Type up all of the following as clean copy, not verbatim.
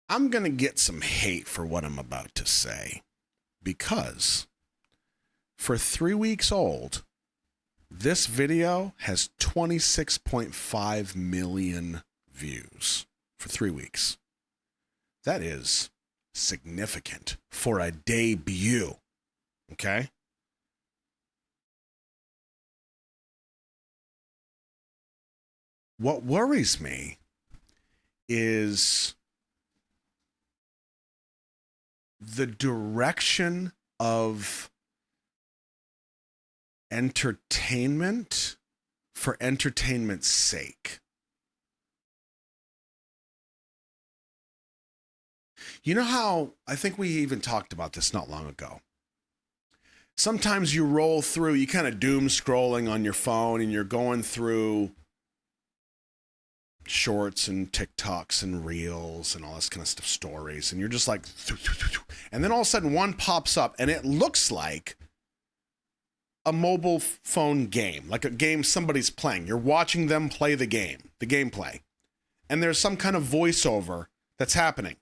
I'm going to get some hate for what I'm about to say because for 3 weeks old, this video has 26.5 million views for 3 weeks. That is significant for a debut, okay? What worries me is the direction of entertainment for entertainment's sake. You know how, I think we even talked about this not long ago. Sometimes you roll through, you kind of doom scrolling on your phone and you're going through shorts and TikToks and reels and all this kind of stuff, stories, and you're just like, and then all of a sudden one pops up and it looks like a mobile phone game, like a game somebody's playing. You're watching them play the game, the gameplay, and there's some kind of voiceover that's happening.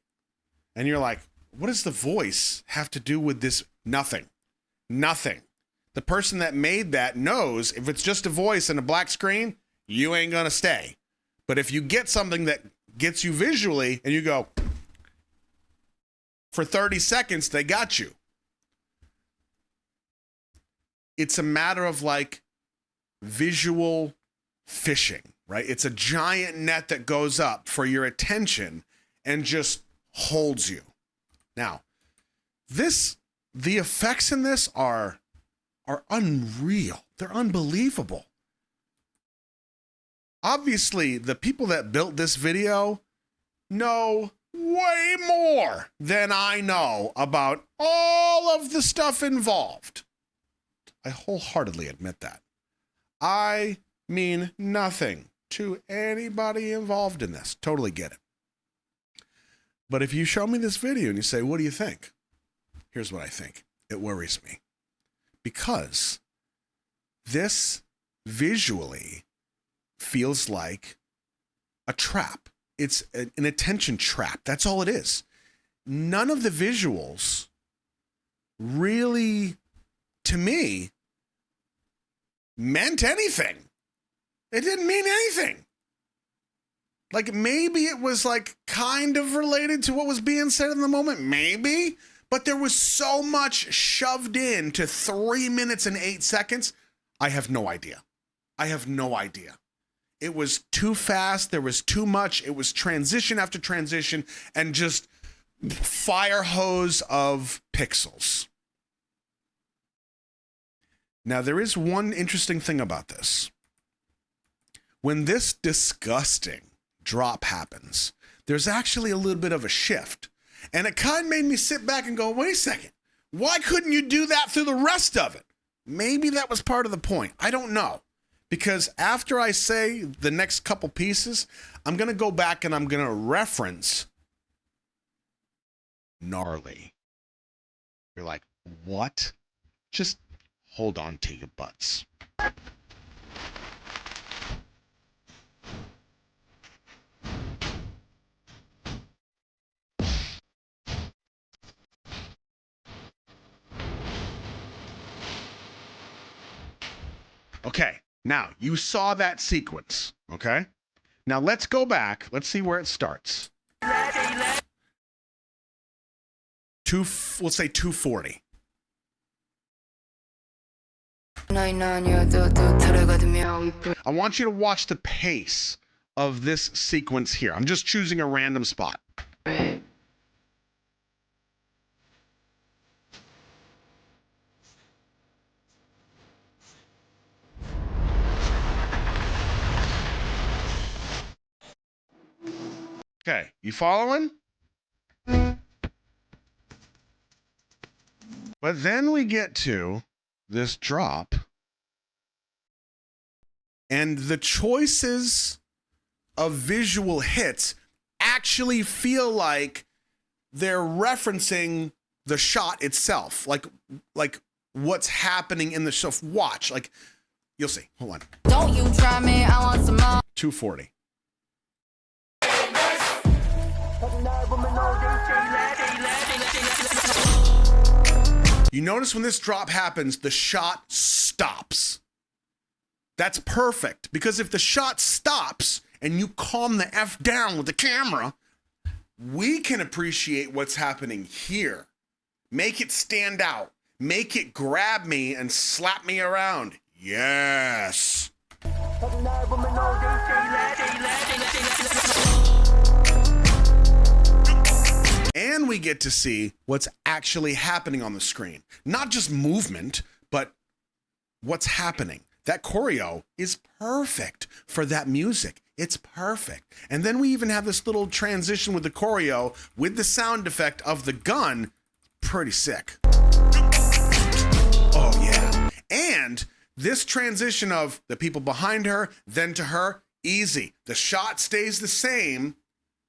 And you're like, what does the voice have to do with this? Nothing. The person that made that knows if it's just a voice and a black screen, you ain't gonna stay. But if you get something that gets you visually and you go, for 30 seconds, they got you. It's a matter of like visual fishing, right? It's a giant net that goes up for your attention and just holds you. Now, the effects in this are unreal. They're unbelievable. Obviously, the people that built this video know way more than I know about all of the stuff involved. I wholeheartedly admit that. I mean nothing to anybody involved in this. Totally get it. But if you show me this video and you say, what do you think? Here's what I think. It worries me. Because this visually feels like a trap. It's an attention trap. That's all it is. None of the visuals really, to me, meant anything. It didn't mean anything. Like maybe it was like kind of related to what was being said in the moment, maybe, but there was so much shoved into 3 minutes and 8 seconds. I have no idea. It was too fast. There was too much. It was transition after transition and just fire hose of pixels. Now, there is one interesting thing about this. When this disgusting drop happens, there's actually a little bit of a shift. And it kind of made me sit back and go, wait a second. Why couldn't you do that through the rest of it? Maybe that was part of the point. I don't know. Because after I say the next couple pieces, I'm going to go back and I'm going to reference gnarly. You're like, what? Just hold on to your butts. Okay, now you saw that sequence, okay? Now let's go back. Let's see where it starts. Let's say 240. I want you to watch the pace of this sequence here. I'm just choosing a random spot. Okay, you following? But then we get to this drop, and the choices of visual hits actually feel like they're referencing the shot itself, like what's happening in the show. Watch, like you'll see. Hold on. Don't you try me? I want some more. 240. You notice when this drop happens, the shot stops. That's perfect, because if the shot stops and you calm the F down with the camera, we can appreciate what's happening here. Make it stand out. Make it grab me and slap me around. Yes. And we get to see what's actually happening on the screen. Not just movement, but what's happening. That choreo is perfect for that music. It's perfect. And then we even have this little transition with the choreo with the sound effect of the gun. Pretty sick. Oh, yeah. And this transition of the people behind her, then to her, easy. The shot stays the same,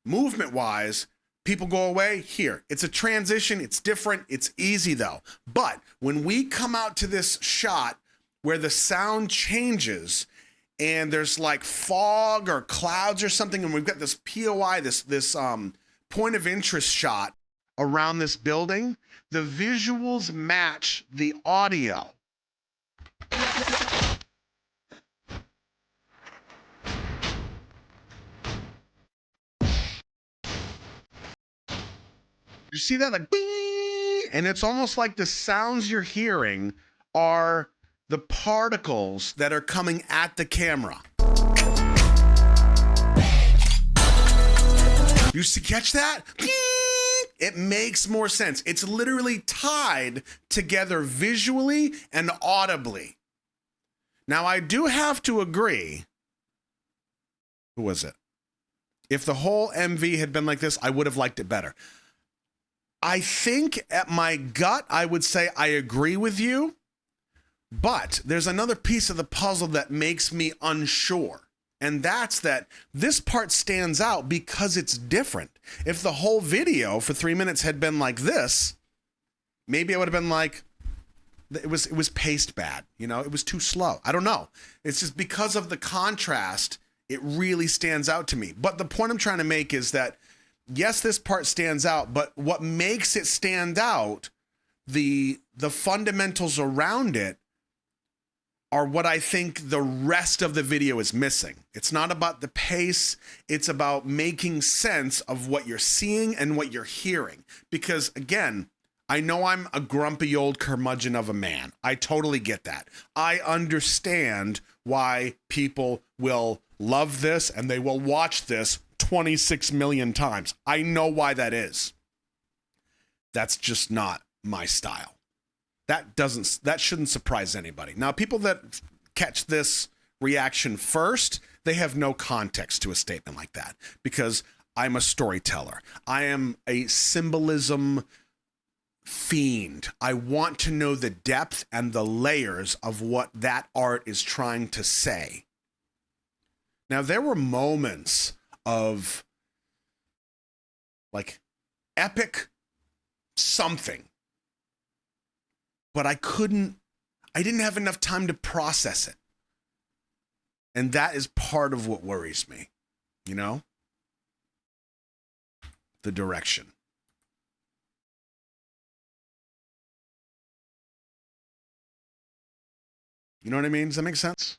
movement-wise. People go away here. It's a transition. It's different. It's easy, though. But when we come out to this shot where the sound changes and there's like fog or clouds or something, and we've got this POI, this point of interest shot around this building, the visuals match the audio. You see that? Like, bing! And it's almost like the sounds you're hearing are the particles that are coming at the camera. You see, catch that? It makes more sense. It's literally tied together visually and audibly. Now, I do have to agree. Who was it? If the whole MV had been like this, I would have liked it better. I think at my gut, I would say I agree with you, but there's another piece of the puzzle that makes me unsure. And that's that this part stands out because it's different. If the whole video for 3 minutes had been like this, maybe I would have been like, it was paced bad. You know, it was too slow. I don't know. It's just because of the contrast, it really stands out to me. But the point I'm trying to make is that, yes, this part stands out, but what makes it stand out, the fundamentals around it, are what I think the rest of the video is missing. It's not about the pace. It's about making sense of what you're seeing and what you're hearing. Because again, I know I'm a grumpy old curmudgeon of a man. I totally get that. I understand why people will love this and they will watch this 26 million times. I know why that is. That's just not my style. That shouldn't surprise anybody. Now, people that catch this reaction first, they have no context to a statement like that, because I'm a storyteller. I am a symbolism fiend. I want to know the depth and the layers of what that art is trying to say. Now, there were moments of like epic something, but I didn't have enough time to process it. And that is part of what worries me, you know? The direction. You know what I mean? Does that make sense?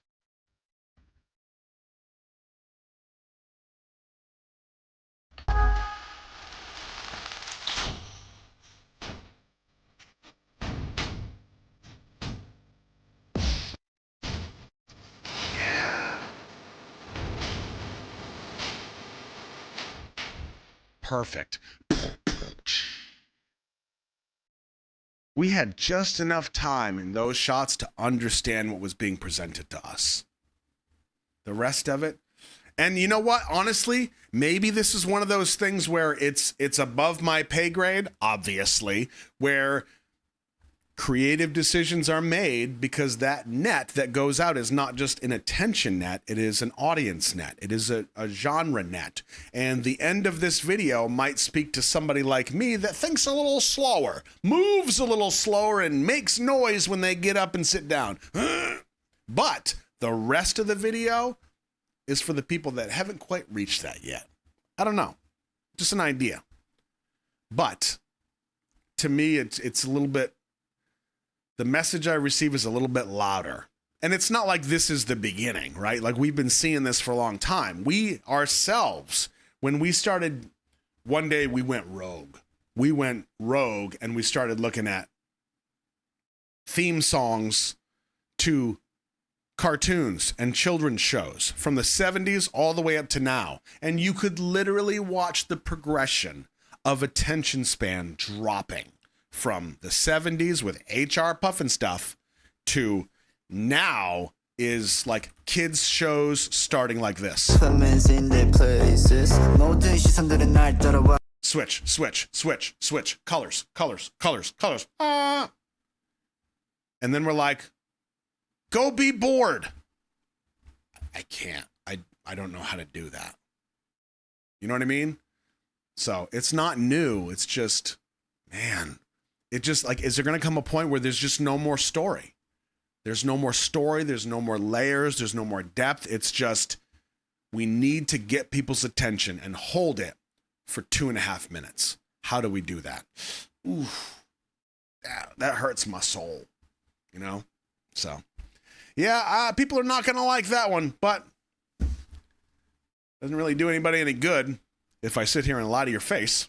Perfect. We had just enough time in those shots to understand what was being presented to us. The rest of it, and you know what? Honestly, maybe this is one of those things where it's above my pay grade, obviously, where creative decisions are made because that net that goes out is not just an attention net, it is an audience net. It is a genre net. And the end of this video might speak to somebody like me that thinks a little slower, moves a little slower, and makes noise when they get up and sit down. But the rest of the video is for the people that haven't quite reached that yet. I don't know. Just an idea. But to me, it's a little bit the message I receive is a little bit louder. And it's not like this is the beginning, right? Like we've been seeing this for a long time. We ourselves, when we started, one day we went rogue. We went rogue and we started looking at theme songs to cartoons and children's shows from the 70s all the way up to now. And you could literally watch the progression of attention span dropping from the 70s with HR Puffin stuff to now is like kids shows starting like this. Switch, switch, switch, switch, colors, colors, colors, colors. And then we're like, go be bored. I can't. I don't know how to do that. You know what I mean? So it's not new. It's just, man, it just like, is there going to come a point where there's just no more story? There's no more story. There's no more layers. There's no more depth. It's just, we need to get people's attention and hold it for 2.5 minutes. How do we do that? Ooh, that hurts my soul, you know? So, yeah, people are not going to like that one, but doesn't really do anybody any good if I sit here and lie to your face.